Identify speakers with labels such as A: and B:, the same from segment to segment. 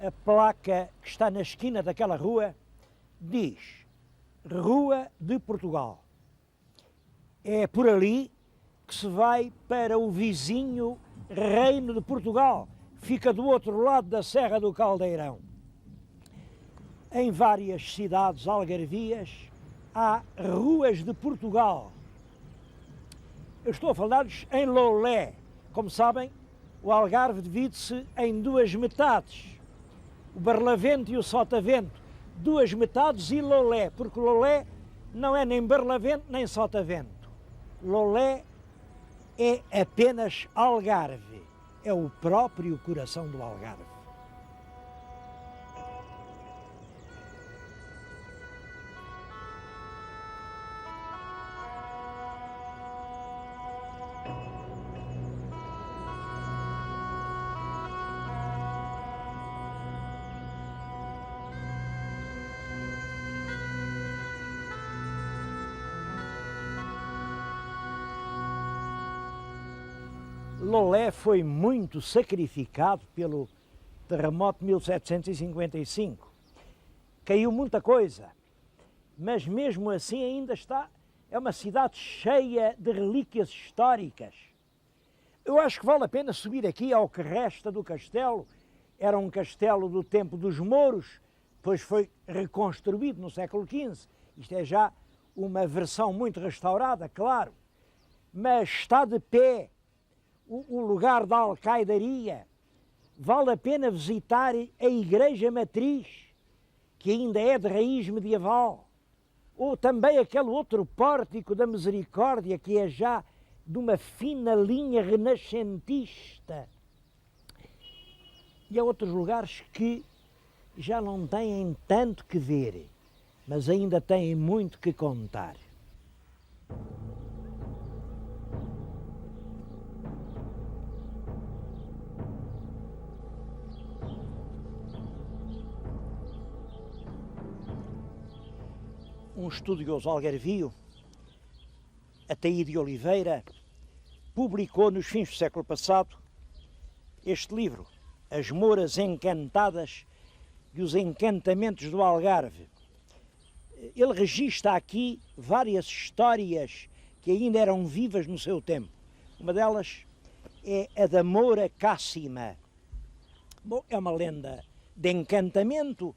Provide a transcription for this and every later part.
A: a placa que está na esquina daquela rua diz Rua de Portugal. É por ali que se vai para o vizinho Reino de Portugal, fica do outro lado da Serra do Caldeirão. Em várias cidades algarvias há ruas de Portugal. Eu estou a falar-lhes em Lolé. Como sabem, o Algarve divide-se em duas metades. O Barlavento e o Sotavento, duas metades, e Lolé, porque Lolé não é nem Barlavento nem Sotavento. Lolé é apenas Algarve, é o próprio coração do Algarve. Lolé foi muito sacrificado pelo terremoto de 1755. Caiu muita coisa, mas mesmo assim ainda é uma cidade cheia de relíquias históricas. Eu acho que vale a pena subir aqui ao que resta do castelo. Era um castelo do tempo dos mouros, depois foi reconstruído no século XV. Isto é já uma versão muito restaurada, claro, mas está de pé. O lugar da alcaidaria. Vale a pena visitar a Igreja Matriz, que ainda é de raiz medieval, ou também aquele outro pórtico da Misericórdia, que é já de uma fina linha renascentista. E há outros lugares que já não têm tanto que ver, mas ainda têm muito que contar. Um estudioso algarvio, Ataíde de Oliveira, publicou nos fins do século passado este livro, As Mouras Encantadas e os Encantamentos do Algarve. Ele registra aqui várias histórias que ainda eram vivas no seu tempo. Uma delas é a da Moura Cássima. Bom, é uma lenda de encantamento.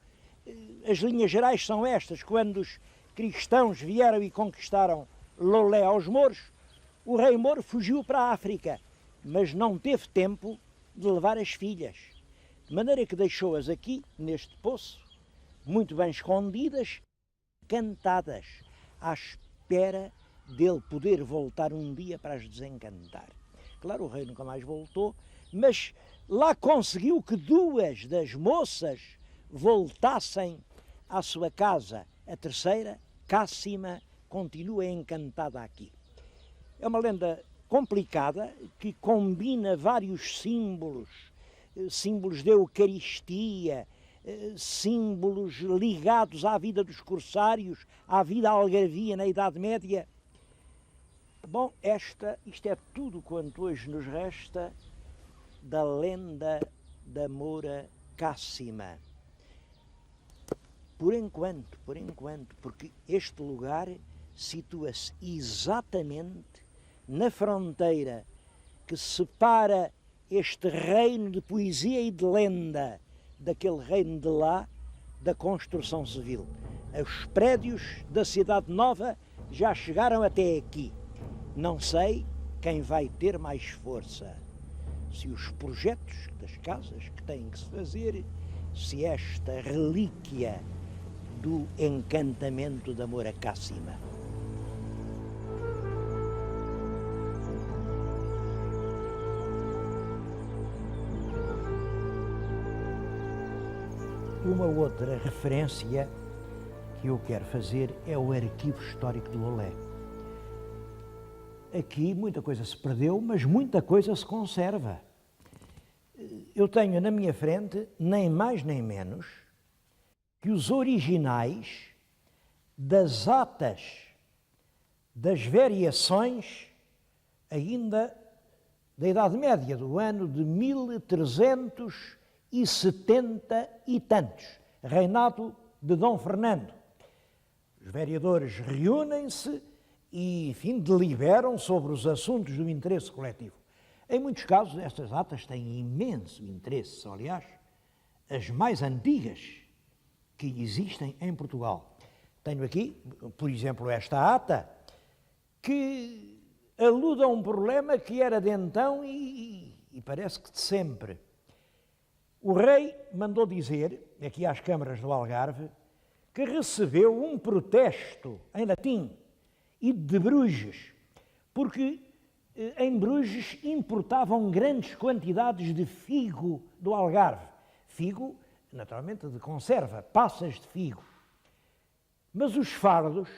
A: As linhas gerais são estas: quando os cristãos vieram e conquistaram Lolé aos mouros, o rei mouro fugiu para a África, mas não teve tempo de levar as filhas, de maneira que deixou-as aqui, neste poço, muito bem escondidas, cantadas, à espera dele poder voltar um dia para as desencantar. Claro, o rei nunca mais voltou, mas lá conseguiu que duas das moças voltassem à sua casa. A terceira, Cássima, continua encantada aqui. É uma lenda complicada que combina vários símbolos, símbolos da Eucaristia, símbolos ligados à vida dos corsários, à vida algarvia na Idade Média. Bom, isto é tudo quanto hoje nos resta da lenda da Moura Cássima. Por enquanto, porque este lugar situa-se exatamente na fronteira que separa este reino de poesia e de lenda daquele reino de lá, da construção civil. Os prédios da Cidade Nova já chegaram até aqui. Não sei quem vai ter mais força. Se os projetos das casas que têm que se fazer, se esta relíquia do encantamento da Moura Cássima. Uma outra referência que eu quero fazer é o Arquivo Histórico de Lolé. Aqui muita coisa se perdeu, mas muita coisa se conserva. Eu tenho na minha frente, nem mais nem menos, que os originais das atas das variações ainda da Idade Média, do ano de 1300 1170 e tantos, reinado de Dom Fernando. Os vereadores reúnem-se e, enfim, deliberam sobre os assuntos do interesse coletivo. Em muitos casos, estas atas têm imenso interesse, aliás, as mais antigas que existem em Portugal. Tenho aqui, por exemplo, esta ata, que alude a um problema que era de então e parece que de sempre. O rei mandou dizer, aqui às câmaras do Algarve, que recebeu um protesto em latim e de Bruges, porque em Bruges importavam grandes quantidades de figo do Algarve. Figo, naturalmente, de conserva, passas de figo. Mas os fardos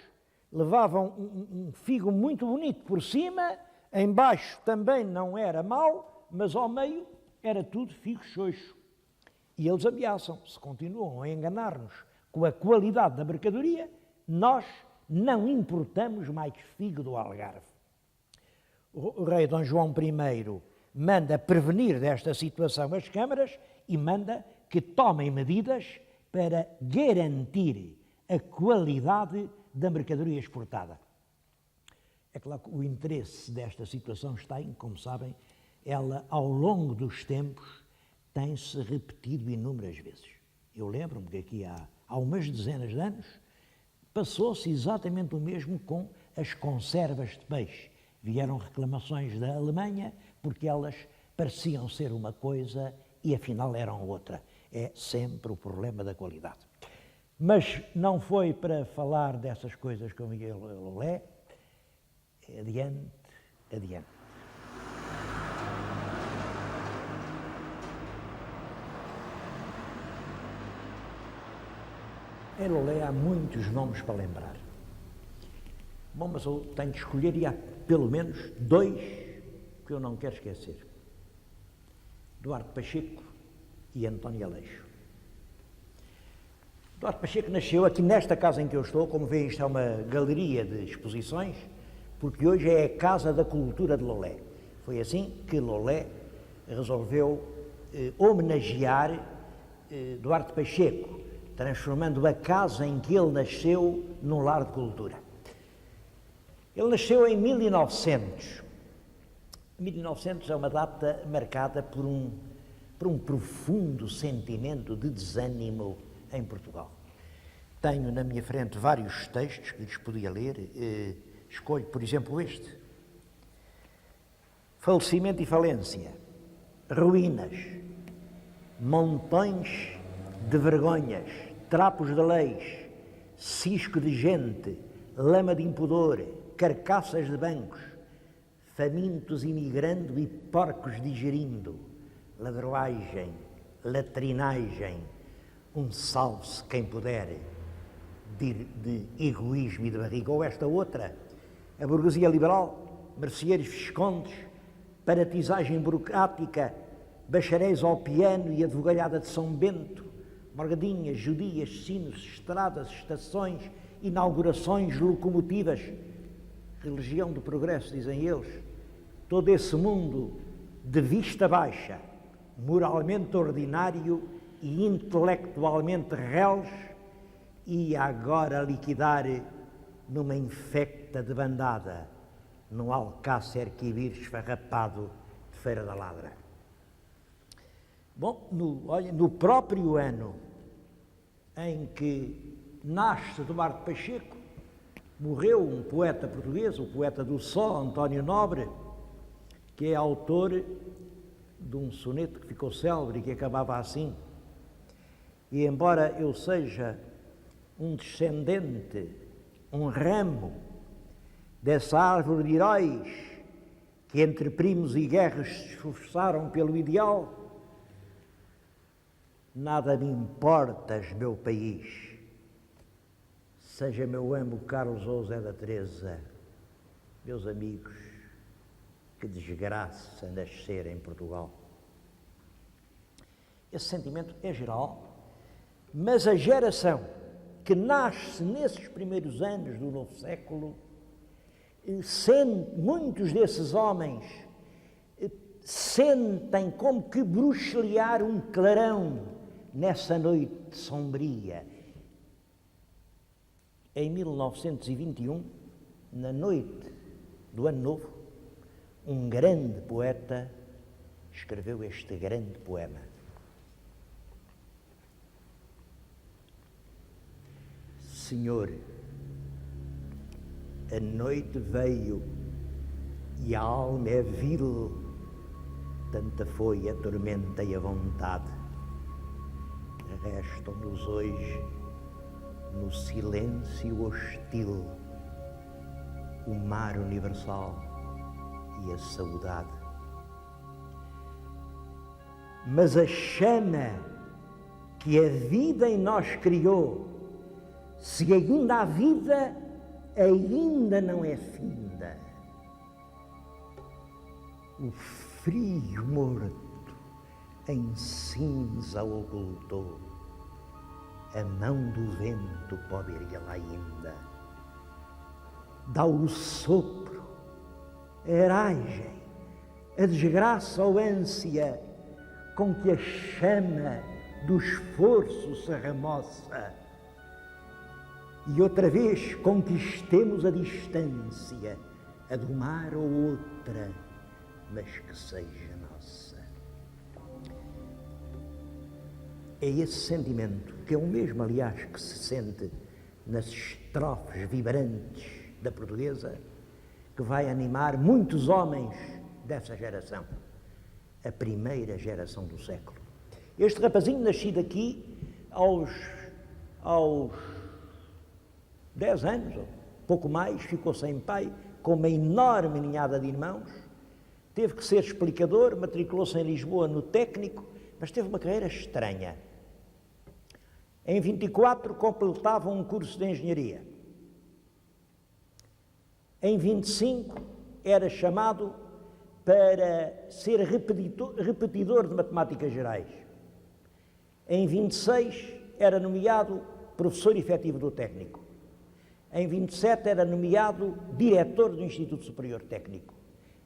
A: levavam um figo muito bonito por cima, embaixo também não era mau, mas ao meio era tudo figo xoxo. E eles ameaçam, se continuam a enganar-nos com a qualidade da mercadoria, nós não importamos mais figo do Algarve. O rei Dom João I manda prevenir desta situação as câmaras e manda que tomem medidas para garantir a qualidade da mercadoria exportada. É claro que o interesse desta situação está em, como sabem, ela ao longo dos tempos tem-se repetido inúmeras vezes. Eu lembro-me que aqui há umas dezenas de anos passou-se exatamente o mesmo com as conservas de peixe. Vieram reclamações da Alemanha porque elas pareciam ser uma coisa e afinal eram outra. É sempre o problema da qualidade. Mas não foi para falar dessas coisas com Miguel Lolé. Adiante, adiante. Em Lolé há muitos nomes para lembrar. Bom, mas eu tenho de escolher e há pelo menos dois que eu não quero esquecer. Duarte Pacheco e António Aleixo. Duarte Pacheco nasceu aqui nesta casa em que eu estou, como veem, isto é uma galeria de exposições, porque hoje é a Casa da Cultura de Lolé. Foi assim que Lolé resolveu homenagear Duarte Pacheco, transformando a casa em que ele nasceu num lar de cultura. Ele nasceu em 1900. 1900 é uma data marcada por um profundo sentimento de desânimo em Portugal. Tenho na minha frente vários textos que lhes podia ler. Escolho, por exemplo, este. Falecimento e falência, ruínas, montões de vergonhas, trapos de leis, cisco de gente, lama de impudor, carcaças de bancos, famintos imigrando e porcos digerindo, ladroagem, latrinagem, um salve-se quem puder, de egoísmo e de barriga. Ou esta outra, a burguesia liberal, merceeiros viscondes, paratizagem burocrática, bacharéis ao piano e advogalhada de São Bento, morgadinhas, judias, sinos, estradas, estações, inaugurações, locomotivas, religião do progresso, dizem eles, todo esse mundo de vista baixa, moralmente ordinário e intelectualmente reles, e agora liquidar numa infecta de bandada, num alcácer quibir esfarrapado de Feira da Ladra. Bom, no próprio ano em que nasce Duarte Pacheco, morreu um poeta português, o poeta do Só, António Nobre, que é autor de um soneto que ficou célebre e que acabava assim: e embora eu seja um descendente, um ramo dessa árvore de heróis que entre primos e guerras se esforçaram pelo ideal, nada me importas, meu país, seja meu amo Carlos ou Zé da Teresa, meus amigos, que desgraça nascer em Portugal. Esse sentimento é geral, mas a geração que nasce nesses primeiros anos do novo século, muitos desses homens sentem como que bruxulear um clarão nessa noite sombria. Em 1921, na noite do Ano Novo, um grande poeta escreveu este grande poema. Senhor, a noite veio e a alma é vil, tanta foi a tormenta e a vontade. Restam-nos hoje, no silêncio hostil, o mar universal e a saudade. Mas a chama que a vida em nós criou, se ainda há vida, ainda não é finda. O frio morto em cinza ocultou, a mão do vento pode ir lá ainda. Dá o sopro, a aragem, a desgraça ou ânsia com que a chama do esforço se remoça. E outra vez conquistemos a distância, a do mar ou outra, mas que seja nossa. É esse sentimento, que é o mesmo, aliás, que se sente nas estrofes vibrantes da portuguesa, que vai animar muitos homens dessa geração, a primeira geração do século. Este rapazinho, nascido aqui aos 10 anos, ou pouco mais, ficou sem pai, com uma enorme ninhada de irmãos, teve que ser explicador, matriculou-se em Lisboa no técnico, mas teve uma carreira estranha. Em 24 completava um curso de engenharia. Em 25 era chamado para ser repetidor de matemáticas gerais. Em 26 era nomeado professor efetivo do técnico. Em 27 era nomeado diretor do Instituto Superior Técnico.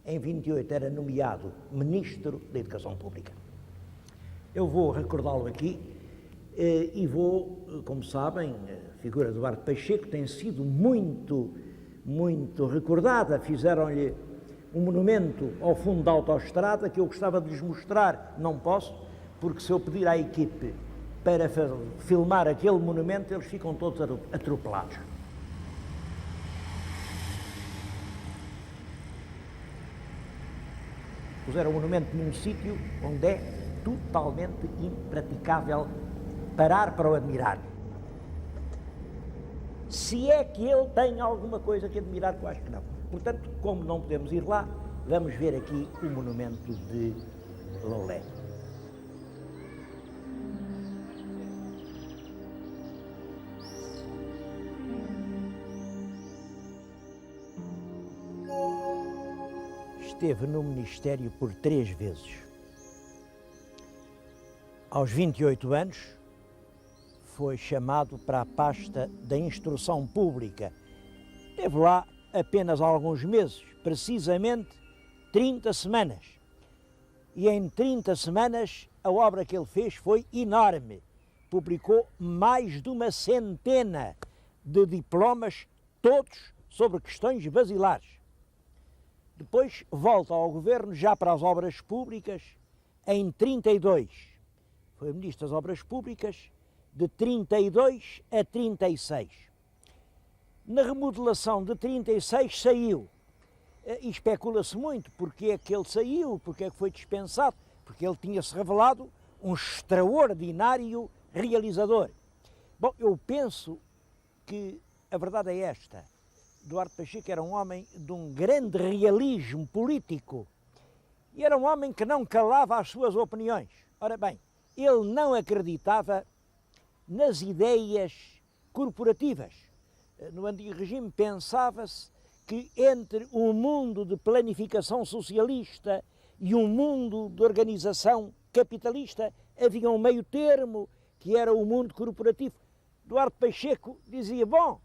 A: Em 28 era nomeado ministro da Educação Pública. Eu vou recordá-lo aqui e vou, como sabem, a figura do Duarte Pacheco tem sido muito recordada. Fizeram-lhe um monumento ao fundo da autoestrada que eu gostava de lhes mostrar. Não posso, porque se eu pedir à equipe para filmar aquele monumento, eles ficam todos atropelados. Puseram o monumento num sítio onde é totalmente impraticável parar para o admirar. Se é que ele tem alguma coisa que admirar, que eu acho que não. Portanto, como não podemos ir lá, vamos ver aqui o monumento de Loulé. Esteve no Ministério por 3 vezes. Aos 28 anos, foi chamado para a pasta da Instrução Pública. Esteve lá apenas alguns meses, precisamente 30 semanas. E em 30 semanas a obra que ele fez foi enorme. Publicou mais de 100 de diplomas, todos sobre questões basilares. Depois volta ao governo já para as obras públicas em 32. Foi ministro das Obras Públicas de 32 a 36. Na remodelação de 36 saiu. E especula-se muito porque é que ele saiu, porque é que foi dispensado, porque ele tinha-se revelado um extraordinário realizador. Bom, eu penso que a verdade é esta. Duarte Pacheco era um homem de um grande realismo político e era um homem que não calava as suas opiniões. Ora bem, ele não acreditava nas ideias corporativas. No antigo regime pensava-se que entre um mundo de planificação socialista e um mundo de organização capitalista havia um meio termo que era o mundo corporativo. Duarte Pacheco dizia, bom,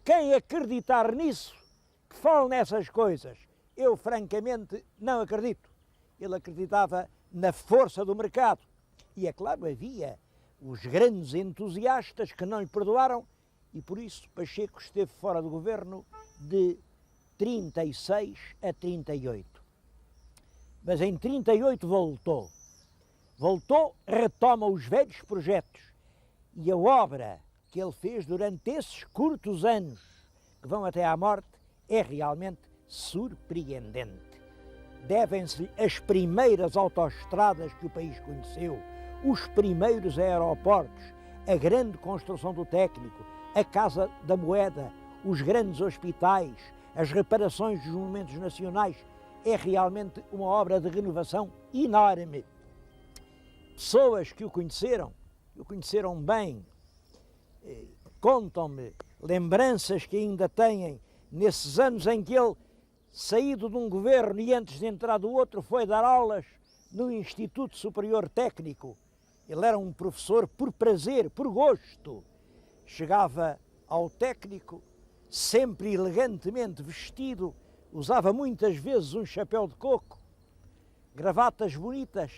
A: quem acreditar nisso, que fale nessas coisas, eu francamente não acredito. ele acreditava na força do mercado. E é claro, havia os grandes entusiastas que não lhe perdoaram e por isso Pacheco esteve fora do governo de 36 a 38. Mas em 38 voltou. Voltou, retoma os velhos projetos e a obra que ele fez durante esses curtos anos que vão até à morte é realmente surpreendente. Devem-se as primeiras autoestradas que o país conheceu, os primeiros aeroportos, a grande construção do técnico, a Casa da Moeda, os grandes hospitais, as reparações dos monumentos nacionais. É realmente uma obra de renovação enorme. Pessoas que o conheceram bem, contam-me lembranças que ainda têm nesses anos em que ele, saído de um governo e antes de entrar do outro, foi dar aulas no Instituto Superior Técnico. Ele era um professor por prazer, por gosto. Chegava ao técnico, sempre elegantemente vestido, usava muitas vezes um chapéu de coco, gravatas bonitas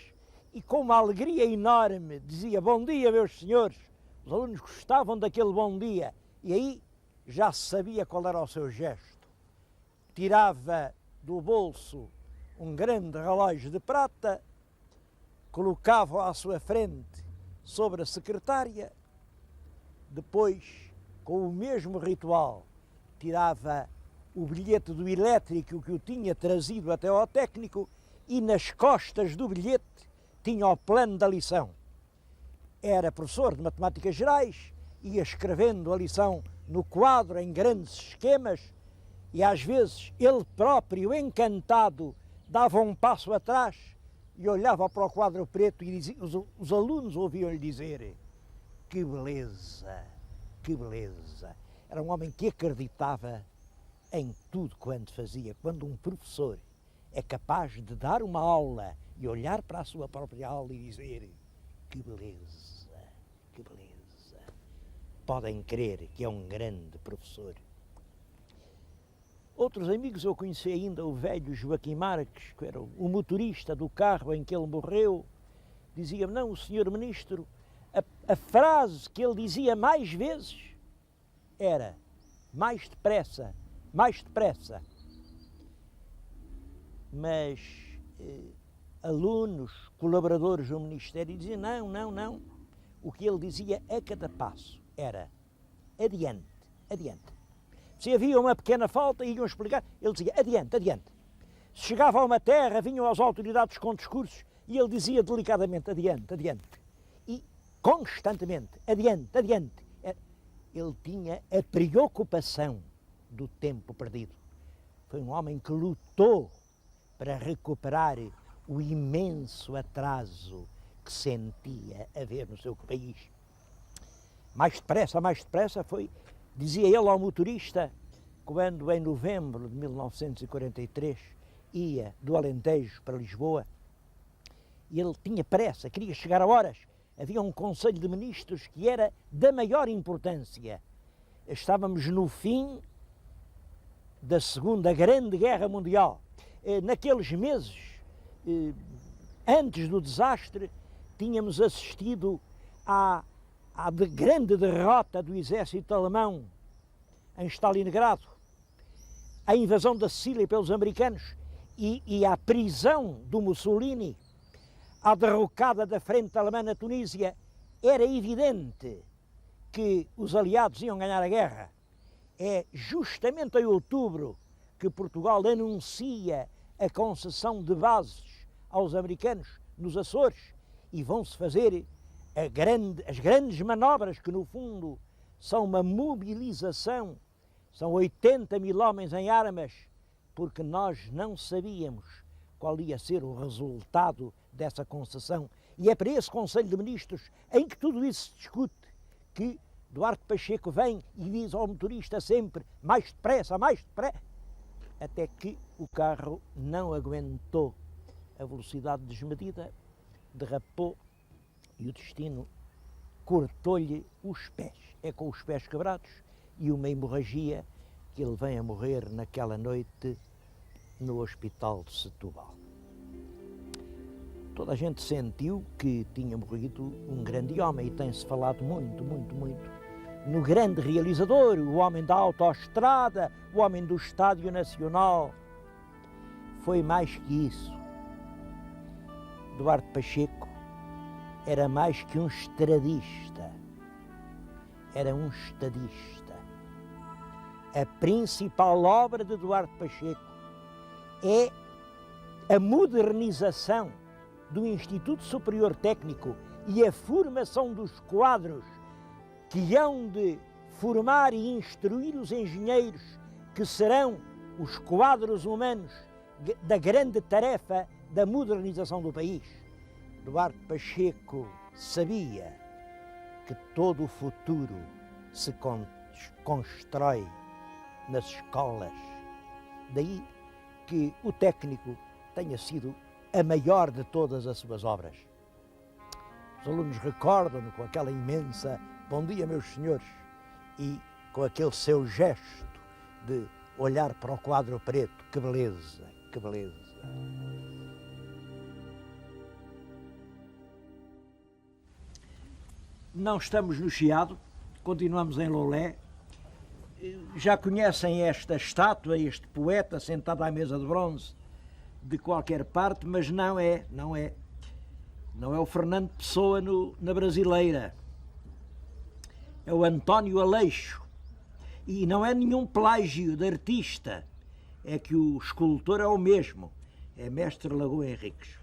A: e com uma alegria enorme dizia: bom dia, meus senhores. Os alunos gostavam daquele bom dia e aí já se sabia qual era o seu gesto. Tirava do bolso um grande relógio de prata, colocava-o à sua frente sobre a secretária, depois, com o mesmo ritual, tirava o bilhete do elétrico que o tinha trazido até ao técnico e nas costas do bilhete tinha o plano da lição. Era professor de matemáticas gerais, ia escrevendo a lição no quadro em grandes esquemas e às vezes ele próprio, encantado, dava um passo atrás e olhava para o quadro preto e dizia, os alunos ouviam-lhe dizer: que beleza, que beleza. Era um homem que acreditava em tudo quanto fazia. Quando um professor é capaz de dar uma aula e olhar para a sua própria aula e dizer: que beleza, que beleza, podem crer que é um grande professor. Outros amigos eu conheci ainda, o velho Joaquim Marques, que era o motorista do carro em que ele morreu, dizia-me: não, o senhor ministro, a frase que ele dizia mais vezes era: mais depressa, mais depressa. Mas alunos, colaboradores do Ministério diziam: não, não, não. O que ele dizia a cada passo era: adiante, adiante. Se havia uma pequena falta, iam explicar, ele dizia: adiante, adiante. Se chegava a uma terra, vinham as autoridades com discursos e ele dizia delicadamente: adiante, adiante. E constantemente: adiante, adiante. Ele tinha a preocupação do tempo perdido. Foi um homem que lutou para recuperar o imenso atraso que sentia haver no seu país. Mais depressa foi, dizia ele ao motorista, quando em novembro de 1943 ia do Alentejo para Lisboa, e ele tinha pressa, queria chegar a horas. Havia um Conselho de Ministros que era da maior importância. Estávamos no fim da Segunda Grande Guerra Mundial. Naqueles meses, antes do desastre, tínhamos assistido à grande derrota do exército alemão em Stalingrado, à invasão da Sicília pelos americanos e à prisão do Mussolini, à derrocada da frente alemã na Tunísia. Era evidente que os aliados iam ganhar a guerra. É justamente em outubro que Portugal anuncia a concessão de bases aos americanos nos Açores e vão-se fazer as grandes manobras que, no fundo, são uma mobilização. São 80 mil homens em armas, porque nós não sabíamos qual ia ser o resultado dessa concessão. E é para esse Conselho de Ministros, em que tudo isso se discute, que Duarte Pacheco vem e diz ao motorista sempre: mais depressa, até que o carro não aguentou a velocidade desmedida, derrapou e o destino cortou-lhe os pés. É com os pés quebrados e uma hemorragia que ele vem a morrer naquela noite no hospital de Setúbal. Toda a gente sentiu que tinha morrido um grande homem e tem-se falado muito, muito, muito no grande realizador, o homem da autoestrada, o homem do Estádio Nacional. Foi mais que isso. Duarte Pacheco era mais que um estradista, era um estadista. A principal obra de Duarte Pacheco é a modernização do Instituto Superior Técnico e a formação dos quadros que hão de formar e instruir os engenheiros que serão os quadros humanos da grande tarefa da modernização do país. Duarte Pacheco sabia que todo o futuro se constrói nas escolas. Daí que o técnico tenha sido a maior de todas as suas obras. Os alunos recordam-no com aquela imensa "Bom dia, meus senhores", e com aquele seu gesto de olhar para o quadro preto. Que beleza, que beleza. Não estamos no Chiado, continuamos em Loulé. Já conhecem esta estátua, este poeta sentado à mesa de bronze de qualquer parte, mas não é o Fernando Pessoa na Brasileira. É o António Aleixo. E não é nenhum plágio de artista, é que o escultor é o mesmo, é Mestre Lagoa Henriques.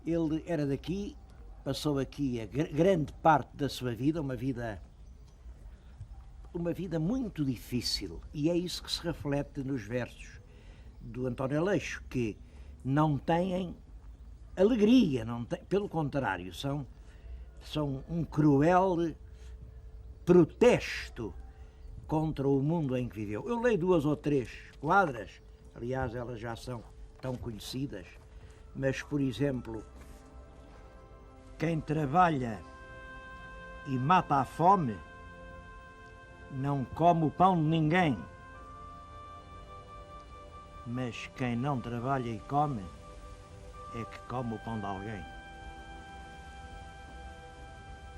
A: Ele era daqui, passou aqui a grande parte da sua vida, uma vida muito difícil, e é isso que se reflete nos versos do António Aleixo, que não têm alegria, pelo contrário, são um cruel protesto contra o mundo em que viveu. Eu leio 2 ou 3 quadras, aliás, elas já são tão conhecidas, mas, por exemplo, quem trabalha e mata a fome não come o pão de ninguém, mas quem não trabalha e come é que come o pão de alguém.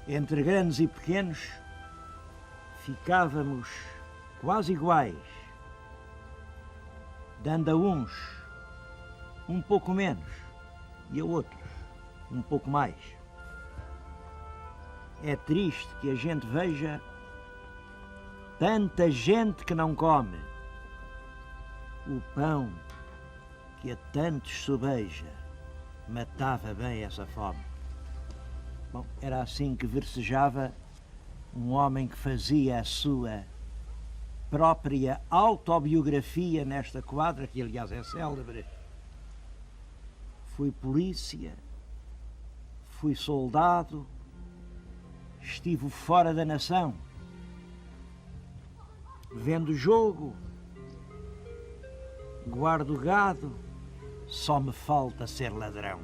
A: Entre grandes e pequenos ficávamos quase iguais, dando a uns um pouco menos e a outros um pouco mais. É triste que a gente veja tanta gente que não come o pão que a tantos sobeja, matava bem essa fome. Bom, era assim que versejava um homem que fazia a sua própria autobiografia nesta quadra, que aliás é célebre. Fui polícia, fui soldado, estive fora da nação, vendo jogo, guardo gado, só me falta ser ladrão.